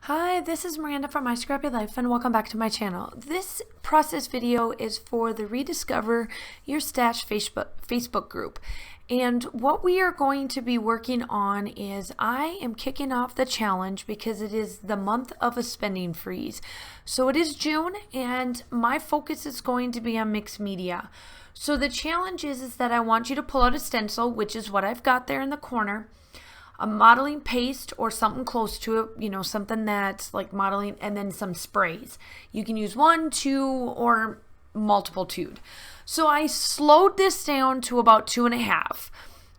Hi, this is Miranda from My Scrappy Life and welcome back to my channel. This process video is for the Rediscover Your Stash Facebook group. And what we are going to be working on is I am kicking off the challenge because it is the month of a spending freeze. So it is June and my focus is going to be on mixed media. So the challenge is that I want you to pull out a stencil, which is what I've got there in the corner, a modeling paste or something close to it, you know, something that's like modeling, and then some sprays. You can use 1, 2, or multitude. So I slowed this down to about 2.5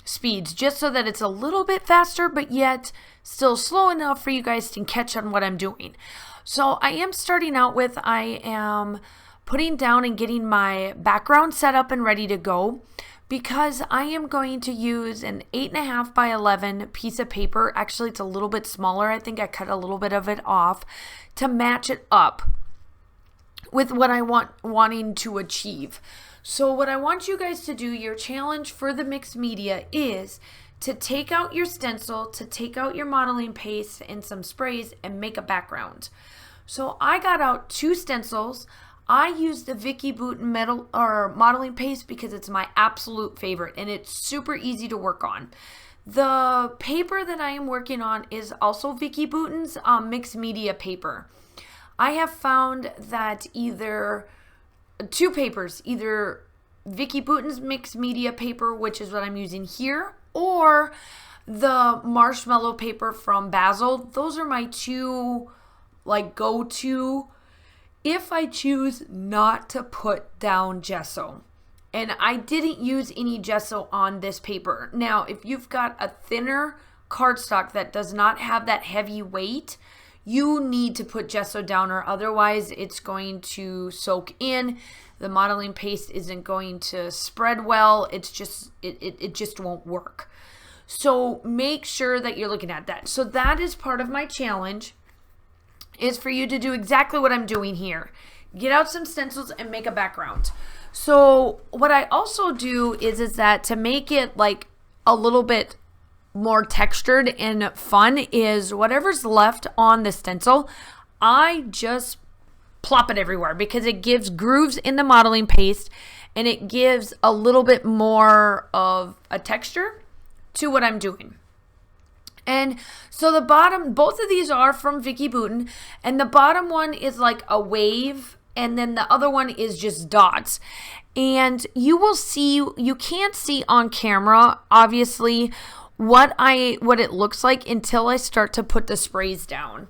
speeds, just so that it's a little bit faster, but yet still slow enough for you guys to catch on what I'm doing. So I am starting out with, I am putting down and getting my background set up and ready to go, because I am going to use an 8.5 by 11 piece of paper. Actually, it's a little bit smaller. I think I cut a little bit of it off to match it up with what I wanting to achieve. So what I want you guys to do, your challenge for the mixed media, is to take out your stencil, to take out your modeling paste and some sprays and make a background. So I got out 2 stencils. I used the Vicki Boutin modeling paste because it's my absolute favorite and it's super easy to work on. The paper that I am working on is also Vicki Boutin's mixed media paper. I have found that either 2 papers, either Vicki Boutin's mixed media paper, which is what I'm using here, or the marshmallow paper from Basil. Those are my 2 like go-to if I choose not to put down gesso. And I didn't use any gesso on this paper. Now, if you've got a thinner cardstock that does not have that heavy weight, you need to put gesso down, or otherwise it's going to soak in. The modeling paste isn't going to spread well. It's just, it just won't work. So make sure that you're looking at that. So that is part of my challenge, is for you to do exactly what I'm doing here. Get out some stencils and make a background. So what I also do is that to make it like a little bit more textured and fun, is whatever's left on the stencil, I just plop it everywhere because it gives grooves in the modeling paste and it gives a little bit more of a texture to what I'm doing. And so the bottom, both of these are from Vicki Boutin, and the bottom one is like a wave, and then the other one is just dots. And you will see, you can't see on camera, obviously, what it looks like until I start to put the sprays down.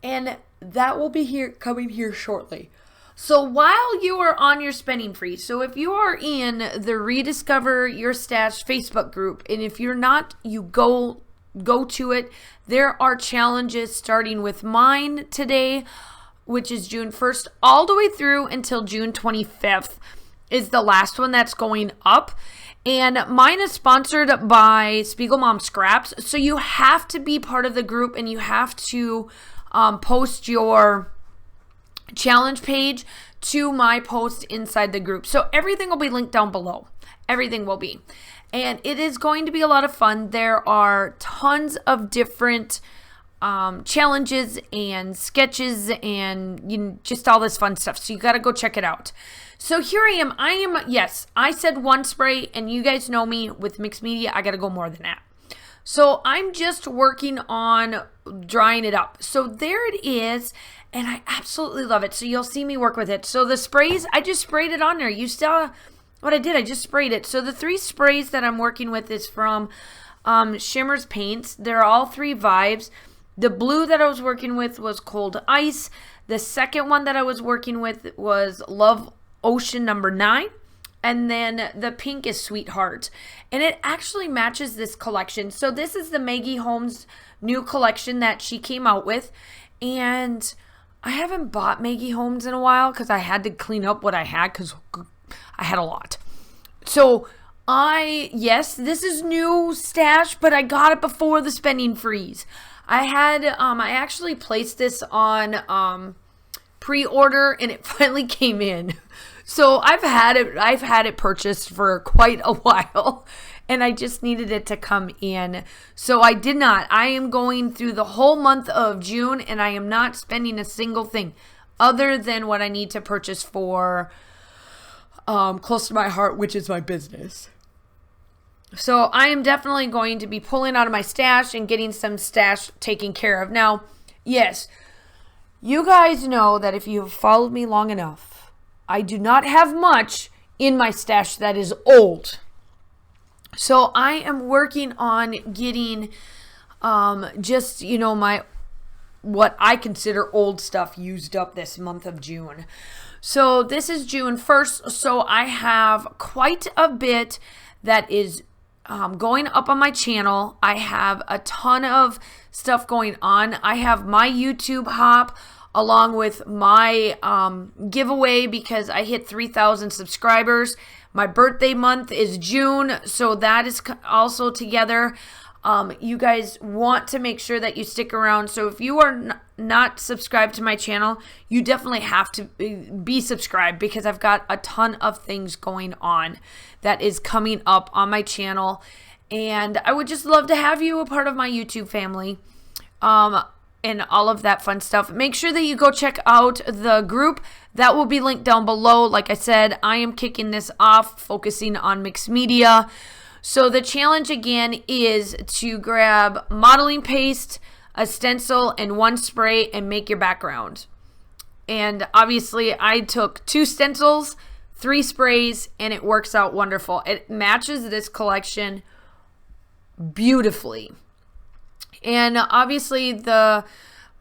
And that will be coming here shortly. So while you are on your spending freeze, so if you are in the Rediscover Your Stash Facebook group, and if you're not, you go to it. There are challenges starting with mine today, which is June 1st, all the way through until June 25th is the last one that's going up. And mine is sponsored by Spiegel Mom Scraps. So you have to be part of the group and you have to post your challenge page to my post inside the group. So everything will be linked down below. Everything will be. And it is going to be a lot of fun. There are tons of different challenges and sketches and just all this fun stuff. So you got to go check it out. So here I am. Yes, I said 1 spray, and you guys know me with mixed media. I got to go more than that. So I'm just working on drying it up. So there it is. And I absolutely love it. So you'll see me work with it. So the sprays, I just sprayed it on there. You saw what I did. I just sprayed it. So the 3 sprays that I'm working with is from Shimmer's Paints. They're all 3 vibes. The blue that I was working with was Cold Ice. The second one that I was working with was Love Ocean number 9. And then the pink is Sweetheart. And it actually matches this collection. So this is the Maggie Holmes new collection that she came out with. And I haven't bought Maggie Holmes in a while because I had to clean up what I had because I had a lot. So yes, this is new stash, but I got it before the spending freeze. I actually placed this on pre-order and it finally came in. So I've had it purchased for quite a while and I just needed it to come in. So I did not. I am going through the whole month of June, and I am not spending a single thing other than what I need to purchase for close to my heart, which is my business. So I am definitely going to be pulling out of my stash and getting some stash taken care of. Now, yes, you guys know that if you've followed me long enough, I do not have much in my stash that is old. So I am working on getting just, my what I consider old stuff used up this month of June. So this is June 1st. So I have quite a bit that is going up on my channel. I have a ton of stuff going on. I have my YouTube hop along with my giveaway because I hit 3,000 subscribers. My birthday month is June, so that is also together. You guys want to make sure that you stick around. So if you are not subscribed to my channel, you definitely have to be subscribed because I've got a ton of things going on that is coming up on my channel. And I would just love to have you a part of my YouTube family and all of that fun stuff. Make sure that you go check out the group. That will be linked down below. Like I said, I am kicking this off, focusing on mixed media. So the challenge again is to grab modeling paste, a stencil, and one spray and make your background. And obviously I took 2 stencils, 3 sprays, and it works out wonderful. It matches this collection beautifully. And obviously the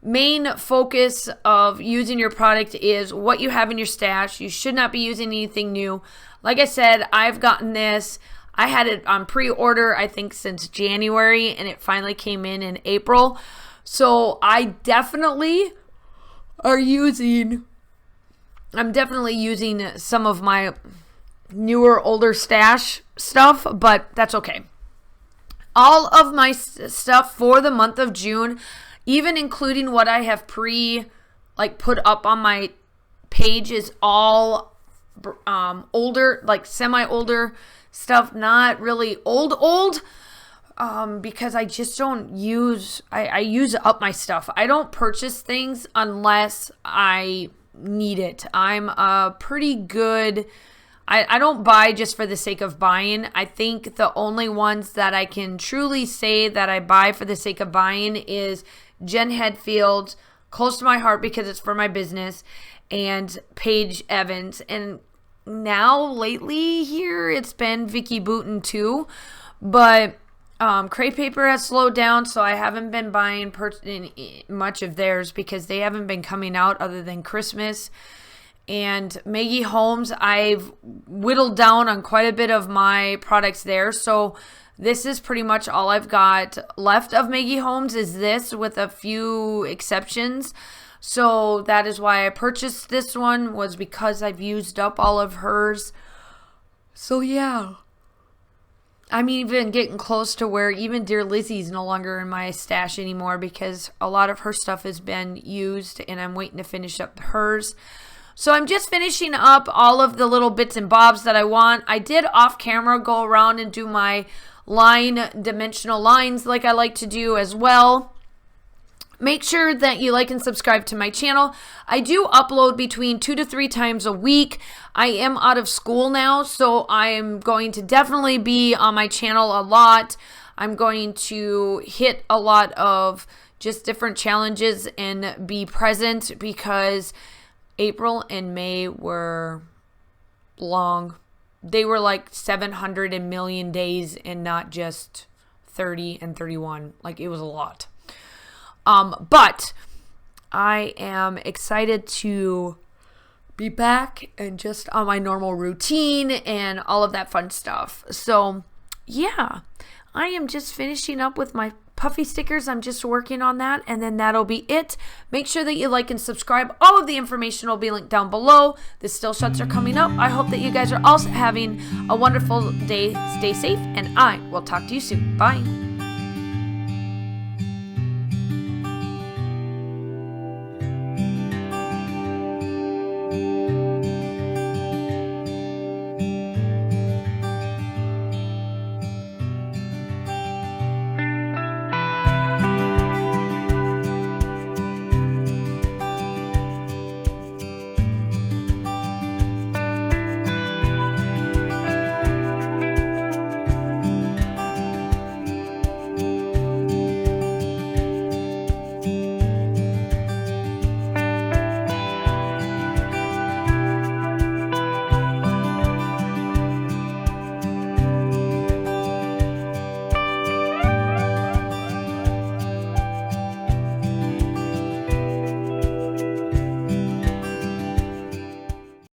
main focus of using your product is what you have in your stash. You should not be using anything new. Like I said, I've gotten this. I had it on pre-order, I think, since January, and it finally came in April. So I'm definitely using some of my newer, older stash stuff, but that's okay. All of my stuff for the month of June, even including what I have put up on my page, is all older, like semi-older stuff, not really old, because I just don't use, I use up my stuff. I don't purchase things unless I need it. I'm pretty good. I don't buy just for the sake of buying. I think the only ones that I can truly say that I buy for the sake of buying is Jen Hedfield, close to my heart because it's for my business, and Paige Evans. And now lately here it's been Vicky Booten too, but Crepe Paper has slowed down, so I haven't been buying much of theirs because they haven't been coming out other than Christmas. And Maggie Holmes, I've whittled down on quite a bit of my products there, so this is pretty much all I've got left of Maggie Holmes is this, with a few exceptions. So that is why I purchased this one, was because I've used up all of hers. So yeah, I'm even getting close to where even Dear Lizzie's no longer in my stash anymore because a lot of her stuff has been used and I'm waiting to finish up hers. So I'm just finishing up all of the little bits and bobs that I want. I did off camera go around and do my dimensional lines like I like to do as well. Make sure that you like and subscribe to my channel. I do upload between 2 to 3 times a week. I am out of school now, so I am going to definitely be on my channel a lot. I'm going to hit a lot of just different challenges and be present because April and May were long. They were like 700 million days and not just 30 and 31. Like, it was a lot. But I am excited to be back and just on my normal routine and all of that fun stuff. So yeah, I am just finishing up with my puffy stickers. I'm just working on that, and then that'll be it. Make sure that you like and subscribe. All of the information will be linked down below. The still shots are coming up. I hope that you guys are also having a wonderful day. Stay safe, and I will talk to you soon. Bye.